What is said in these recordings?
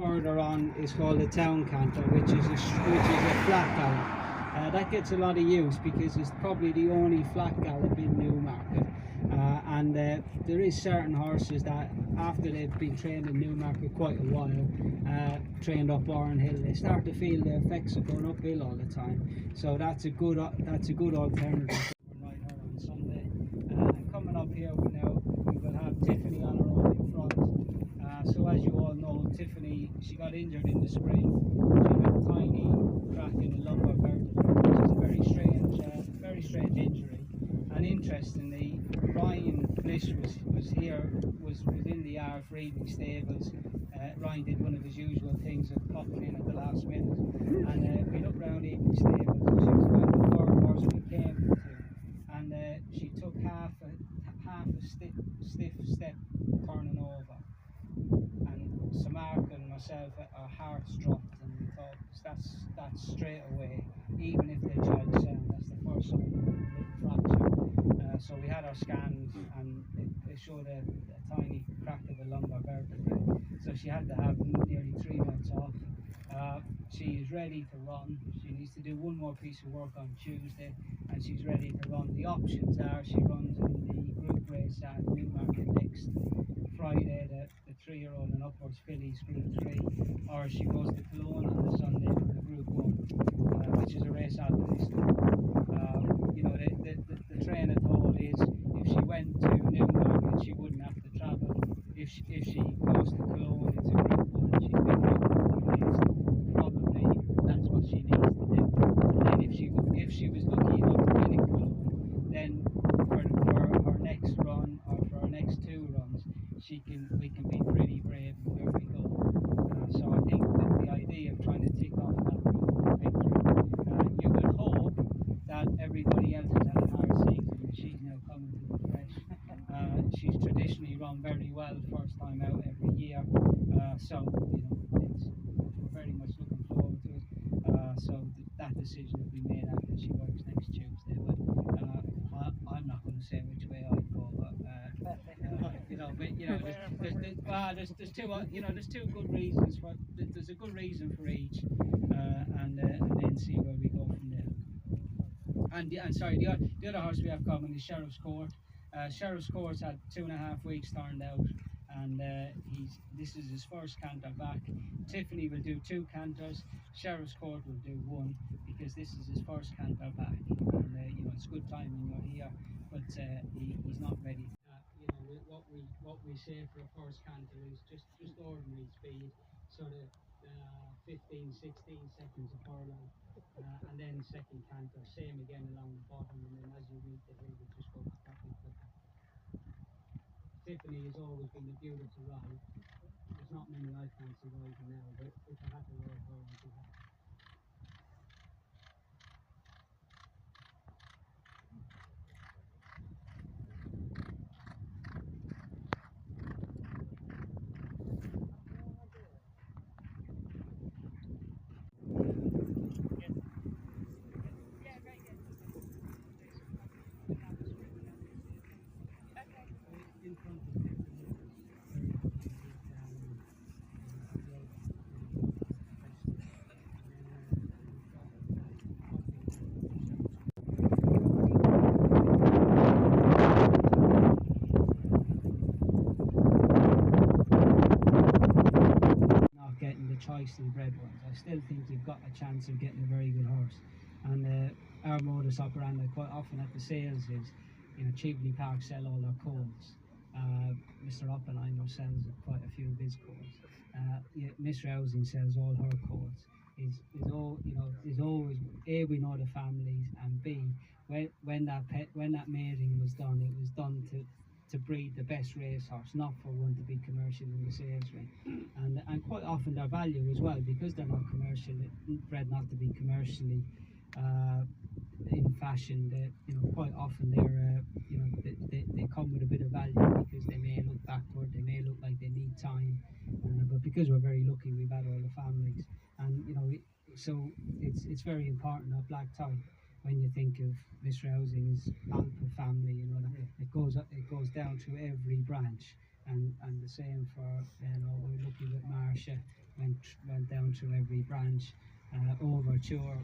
further on is called a town canter, which is a flat gallop. That gets a lot of use because it's probably the only flat gallop in Newmarket. And there is certain horses that after they've been trained in Newmarket quite a while, trained up Warren Hill, they start to feel the effects of going uphill all the time. So that's a good alternative for ride her on Sunday. And coming up here we will have Tiffany on her own in front. So as you all know, Tiffany, she got injured in the spring. She had a tiny crack in the lumbar vertebra, which is a very strange injury. And interestingly, Ryan Bliss was in the Arf Reading stables. Ryan did one of his usual things of popping in at the last minute, and we looked round Evening stables, and she was about the third horse we came to, and she took half a stiff step turning over, and Sir Mark and myself, our hearts dropped, and we thought that's straight away, even if they jog sound, that's the first sign of a little fracture. So we had our scans, and it showed a tiny crack of the lumbar vertebrae. So she had to have nearly 3 months off. She is ready to run. She needs to do one more piece of work on Tuesday, and she's ready to run. The options are she runs in the group race at Newmarket next Friday, the 3-year-old and upwards fillies Group 3, or she goes to Cologne on the Sunday for the Group 1, which is a race at the trainer thought is if she went to Newmarket she wouldn't have to travel. If she goes to Cologne, it's a Group 1, she's been raised. Probably that's what she needs to do. And then if she was lucky enough to win in Cologne, then for her next run or for her next 2 runs, we can be pretty brave where we go. So I think that the idea of trying to tick off that Group 1 victory, you would hope that everybody else has had a hard season and she's now coming to the fresh. She's traditionally run very well first time out every year, so we're very much looking forward to it. So that decision will be made after she works next Tuesday. But I'm not going to say which way I'd go. But there's two good reasons for. There's a good reason for each, and then see where we go from there. And sorry, the other horse we have coming is Sheriff's Court. Sheriff's Court's had 2.5 weeks turned out, and this is his first canter back. Tiffany will do 2 canters. Sheriff's Court will do 1 because this is his first canter back, and it's good timing you're here, but he's not ready. What we say for a first canter is just ordinary speed, sort of 15-16 seconds a furlong, and then second canter, same again along the bottom, and then as you reach the hill, we just go back and quicker. Tiffany has always been a beautiful ride. There's not many I fancy riding now, but if I had to ride her, I'd do that. Choicely bred ones. I still think you've got a chance of getting a very good horse, and our modus operandi quite often at the sales is, cheaply park sell all our coals. Mr. Oppenheimer sells quite a few of his coals. Miss Rousing sells all her coals. Is always A, we know the families, and B, when that mating was done, it was done to breed the best racehorse, not for one to be commercial in the sales ring. And quite often their value as well, because they're not bred not to be commercially in fashion. Quite often they come with a bit of value because they may look backward, they may look like they need time, but because we're very lucky, we've had all the families, and so it's very important at black tie. When you think of Miss Rousing's Alpa family, it goes down through every branch, and the same for we're lucky with Marcia, went down through every branch. Over sure,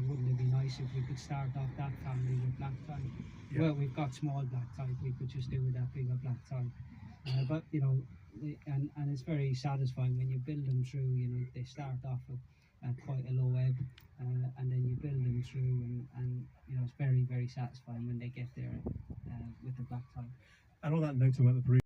wouldn't it be nice if we could start off that family with black tie? Yeah. Well, we've got small black tie, we could just do with that bigger black tie. But and it's very satisfying when you build them through. They start off at quite a low ebb, and then you build them through, and it's very, very satisfying when they get there with the black tie. And on that note about the breed,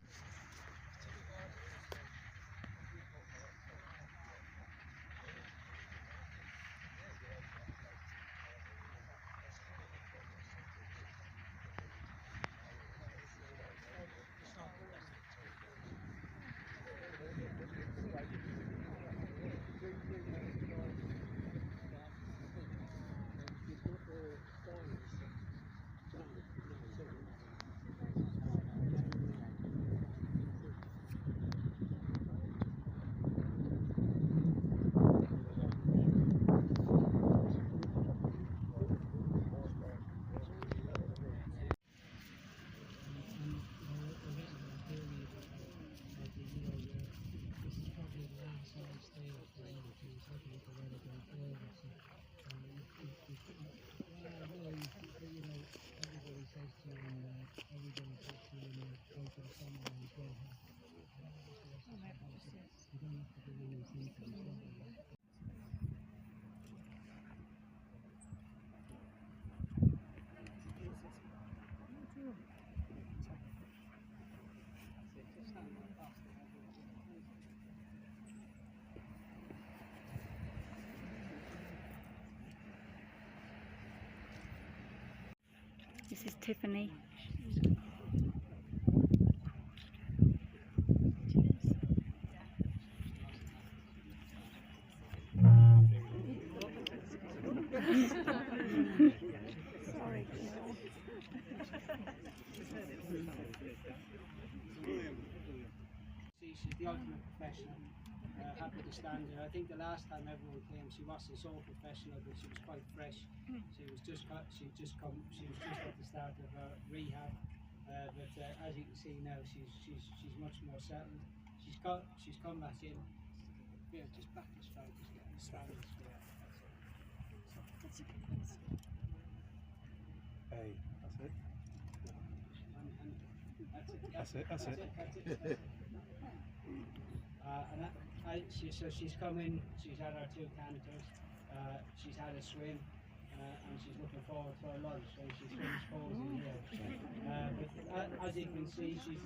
This is Tiffany. Sorry. She's the ultimate professional. Happy to stand there. I think the last time everyone came, she wasn't so professional, but she was quite fresh. She was just at the start of her rehab. But as you can see now, she's much more settled. She's come back in. Yeah, just back this far, just get the standards for that. That's okay. hey, that's it. And That's it. So she's come in, she's had her 2 canters, she's had a swim, and she's looking forward to her lunch, so she's finished posing here. But as you can see, she's,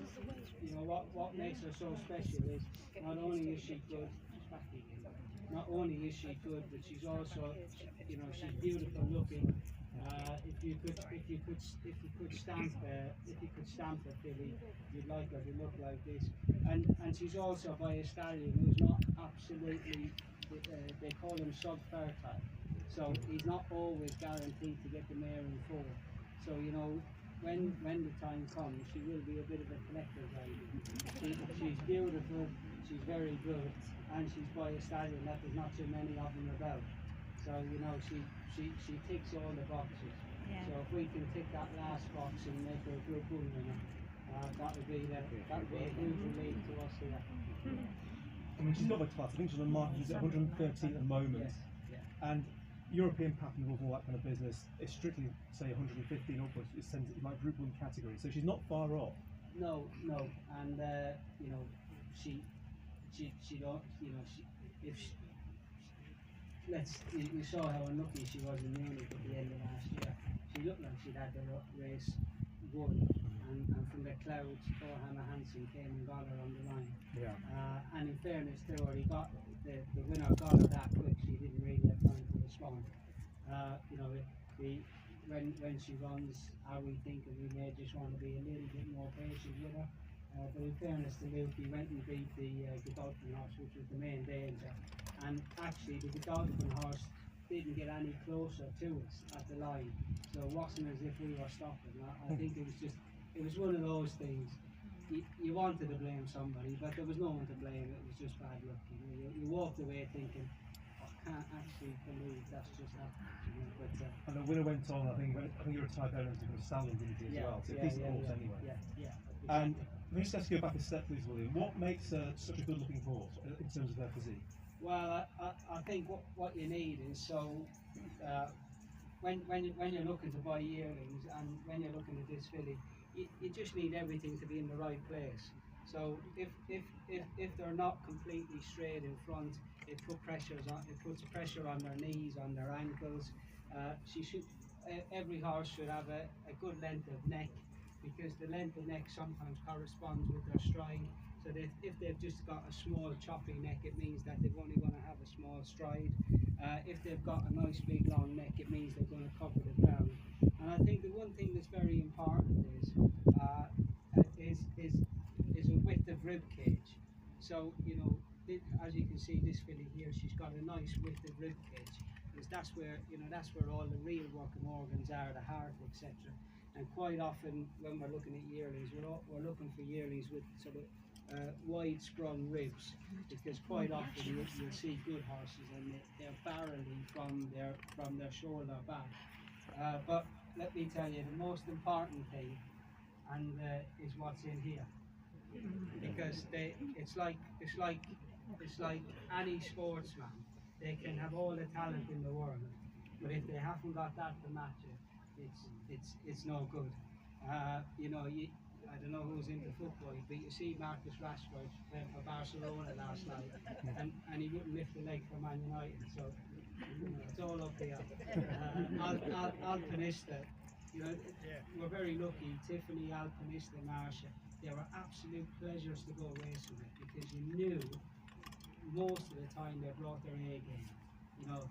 what makes her so special is not only is she good, but she's also, she's beautiful looking. If you could stamp a filly, you'd like her to look like this. And she's also by a stallion who's not absolutely, they call him sub-fertile. So he's not always guaranteed to get the mare in four. So when the time comes, she will be a bit of a collector's item. She's beautiful, she's very good, and she's by a stallion that there's not too many of them about. So she ticks all the boxes. Yeah. So if we can tick that last box and make her a good bull winner, that would be a huge relief to us here. I mean, she's got the class. I think she's on the market. She's at 113 at the moment. Yes. Yeah. And European pattern rules and all that kind of business is strictly, say, 115 upwards. It sends it like Group 1 category. So she's not far off. No, and she don't, you saw how unlucky she was in Munich at the end of last year. She looked like she'd had the race won, and from the clouds, Hammer Hansen came and got her on the line. Yeah. And in fairness to her, he got the winner got her that quick. She didn't really have time to respond. When she runs, how we think we may just want to be a little bit more patient with her. But in fairness to Luke, he went and beat the Godolphin horse, which was the main danger. And actually, the Godolphin horse didn't get any closer to us at the line, so it wasn't as if we were stopping. I think it was one of those things. You wanted to blame somebody, but there was no one to blame. It was just bad luck. You walked away thinking, I can't actually believe that's just happened. But And the winner went on. I think you retired there into the stallion, didn't you, as well? So a decent horse anyway. Yeah. And let me just ask you back a step, please, William. What makes her such a good-looking horse in terms of her physique? Well, I think what you need is when you're looking to buy yearlings and when you're looking at this filly, you just need everything to be in the right place. So if they're not completely straight in front, it puts pressure on their knees, on their ankles. Every horse should have a good length of neck, because the length of neck sometimes corresponds with their stride. So that if they've just got a small choppy neck, it means that they're only going to have a small stride. If they've got a nice big long neck, it means they're going to cover the ground. And I think the one thing that's very important is a width of rib cage. So as you can see, this filly here, she's got a nice width of rib cage, because that's where all the real working organs are, the heart, etc. And quite often when we're looking at yearlings, we're looking for yearlings with sort of wide sprung ribs, because quite often you'll see good horses and they're barreling from their shoulder back. But let me tell you, the most important thing is what's in here, because it's like any sportsman. They can have all the talent in the world, but if they haven't got that to match it, it's no good. I don't know who's into football, but you see Marcus Rashford playing for Barcelona last night, and he wouldn't lift a leg for Man United. So it's all up here. Alpinista, we're very lucky. Tiffany, Alpinista, Marsha, they were absolute pleasures to go racing with, because you knew most of the time they brought their A game.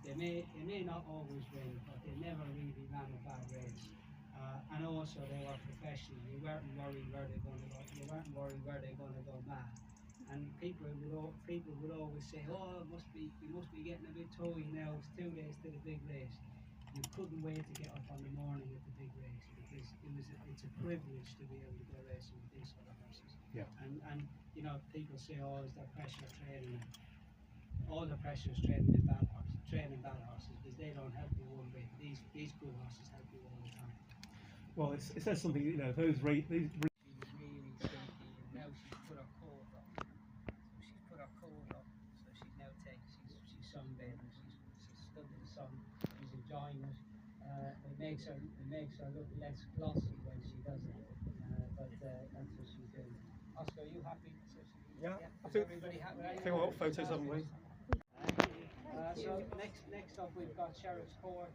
They may not always win, but they never really ran a bad race. And also they were professional. You weren't worried where they're going to go. You weren't worried where they're going to go mad. And people would always say, "Oh, we must be getting a bit toey now. It's 2 days to the big race." You couldn't wait to get up on the morning with the big race, because it's a privilege to be able to go racing with these sort of horses. Yeah. And people say, "Oh, is there pressure training?" All the pressure is training bad horses, because they don't help you one bit. These good horses help you all the time. Well, it says something, those She was really shaky, and now she's put her coat up. So she's now she's sunbathing. She's stood in the sun. She's enjoying it. It makes her look less glossy when she does it. But that's what she's doing. Oscar, are you happy? Yeah, I Is think everybody happy? I think what photos haven't we? So next up we've got Sheriff's Court.